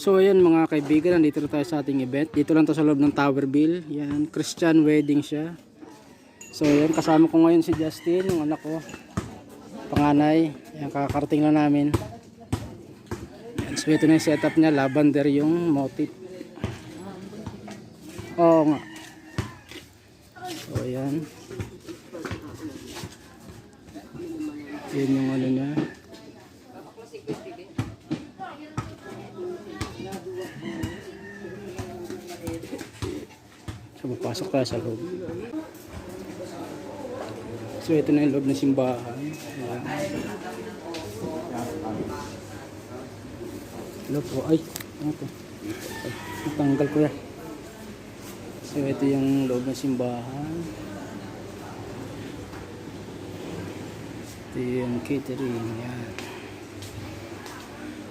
So ayan mga kaibigan, nandito na tayo sa ating event. Dito lang to sa loob ng Towerville. Yan, Christian wedding siya. So ayan, kasama ko ngayon si Justin, yung anak ko, panganay. Yan, kakarating lang namin. Yan, so ito na yung setup niya, lavender yung motif. Oo nga. So ayan. Yan yung ano niya. So papasok tayo sa loob. So ito na yung loob ng simbahan. Ayan. Hello po. Ay, ano to? Ay, natanggal ko yan. So ito yung loob ng simbahan. Ito yung catering. Yan.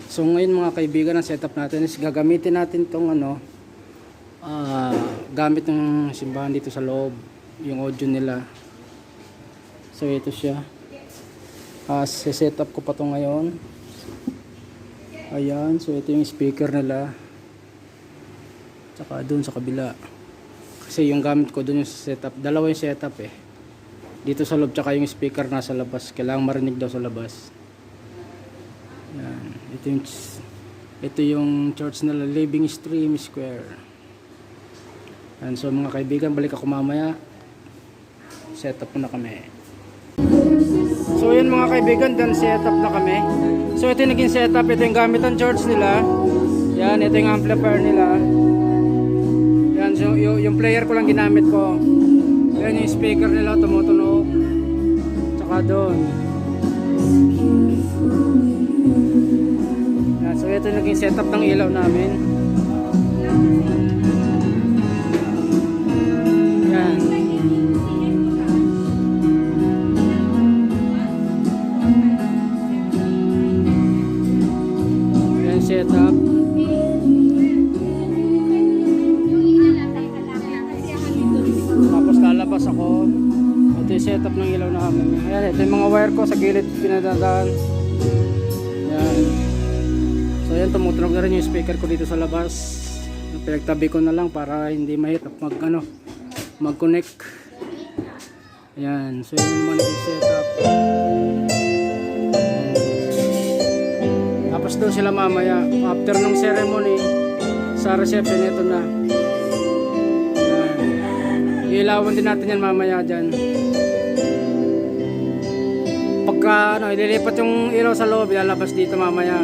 So ngayon mga kaibigan, ang setup natin is gagamitin natin tong ano, gamit ng simbahan dito sa loob, yung audio nila. So ito siya. Set up ko pa to ngayon. Ayan, so ito yung speaker nila. Tsaka doon sa kabila. Kasi yung gamit ko doon yung setup, dalawa yung setup eh. Dito sa loob tsaka yung speaker nasa labas. Kailangan marinig daw sa labas. Ayan, ito yung church nila, Living Stream Square. And so mga kaibigan, balik ako mamaya. Set up na kami. So yun mga kaibigan, done set up na kami. So ito yung naging setup, ito yung gamit ng church nila. Yan, ito yung amplifier nila. Yan, so yung player ko lang ginamit ko. Yan yung speaker nila, tumutunog. Tsaka doon. Yan, so ito yung naging setup ng ilaw namin. Yan. Yan setup. Tapos lalabas ako. Ito yung setup ng ilaw namin. Ayan, ito yung mga wire ko sa gilid pinadadaan. Yan. So yan, tumutunog na rin yung speaker ko dito sa labas. Pinagtabi ko na lang para hindi mahirap mag-connect. Ayan, so yun naman yung setup. Tapos doon sila mamaya after ng ceremony sa reception. Ito na. Ayan. Ilawan din natin yan mamaya dyan. Pagka ililipat yung ilaw sa loob, ilalabas dito mamaya.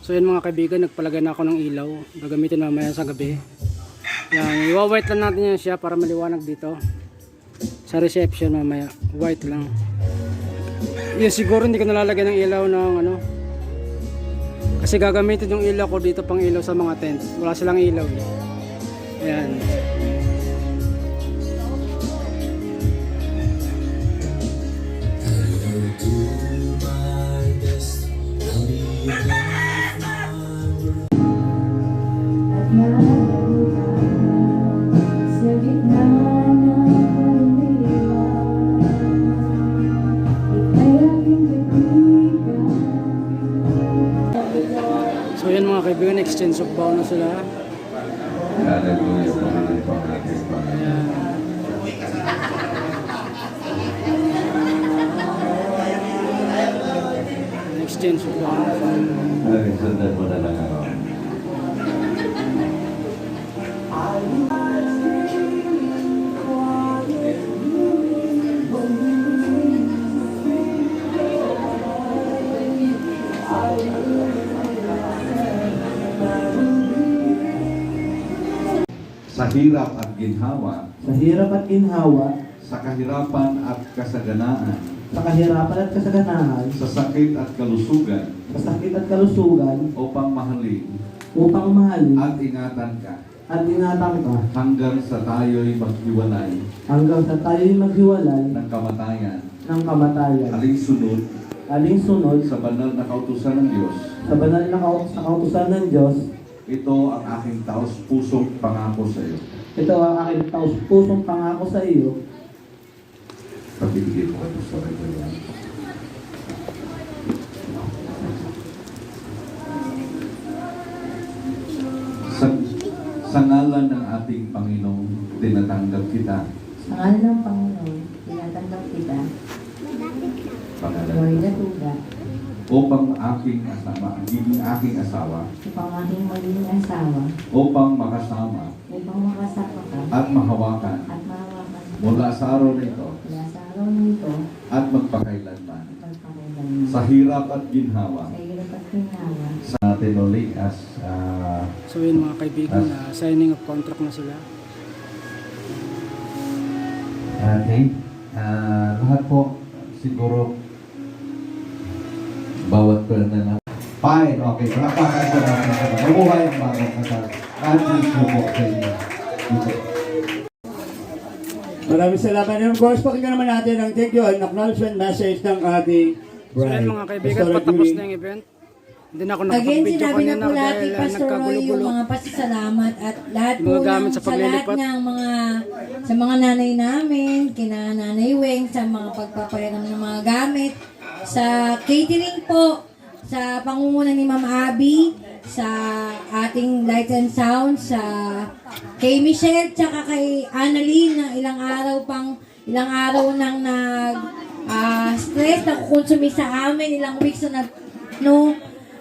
So yun mga kaibigan, nagpalagay na ako ng ilaw. Gagamitin mamaya sa gabi. Yan, iwa-white lang natin yan siya para maliwanag dito. Sa reception mamaya, white lang. Yun, siguro hindi ko nalalagay ng ilaw ng ano. Kasi gagamitin yung ilaw ko dito pang ilaw sa mga tent. Wala silang ilaw eh. Ayan. So yan mga kaibigan, exchange of bow na sila. Exchange of bow na sila. Sa hirap at ginhawa, sa hirap at ginhawa, sa kahirapan at kasaganaan, sa kahirapan at kasaganahan, sa sakit at kalusugan, sa sakit at kalusugan, upang mahalin upang mahalin at ingatan ka at ingatan ka hanggang sa tayo'y maghiwalay hanggang sa tayo'y maghiwalay ng kamatayan, kamatayan. Aling sunod sa banal na kautusan ng Diyos. Sa banal na kautusan ng Diyos, Ito ang aking taos-pusong pangako sa iyo. ito ang aking taos-pusong pangako sa iyo. Pabibigay ko ito sa iyo. ating Panginoong tinatanggap kita. Sa ngalan ng Panginoon, tinatanggap kita, Pangalan Florida Tuga, upang magiging aking asawa, upang aking maging asawa, upang makasama upang makasama ka at mahawakan at mahawakan ka mula sa araw nito mula sa araw nito at magpakailanman pagpakailanman sa hirap at ginhawa sa hirap at ginawa. sa atin uli as So yun mga kaibigan, signing of contract na sila. okay. Lahat po siguro bawat na lang. Fine, okay. Palakpakan po natin sa mabuhay ang bagong kasal. At please po po sa inyo. Dito. Maraming salamat. And of course, pakinggan naman natin ang thank you and acknowledgement message ng ating So bride. yun mga kaibigan, Pastor patapos Julie. na yung event. Hindi na ako Again, nakapag-video sinabi na kanina po lahat dahil ni Pastor Roy yung nagkagulo-gulo. mga pasasalamat at lahat Yung po mga gamit ng, sa sa lahat paglilipat. ng mga sa mga nanay namin, kina Nanay Weng, sa mga pagpapayaram ng mga gamit, sa catering po, sa pangunguna ni Ma'am Abby, sa ating light and sound, sa kay Michelle, tsaka kay Annalyn na ilang araw nang stress na kukonsumi sa amin, ilang weeks na no.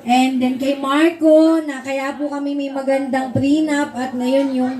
And then kay Marco, na kaya po kami may magandang prenup at ngayon yung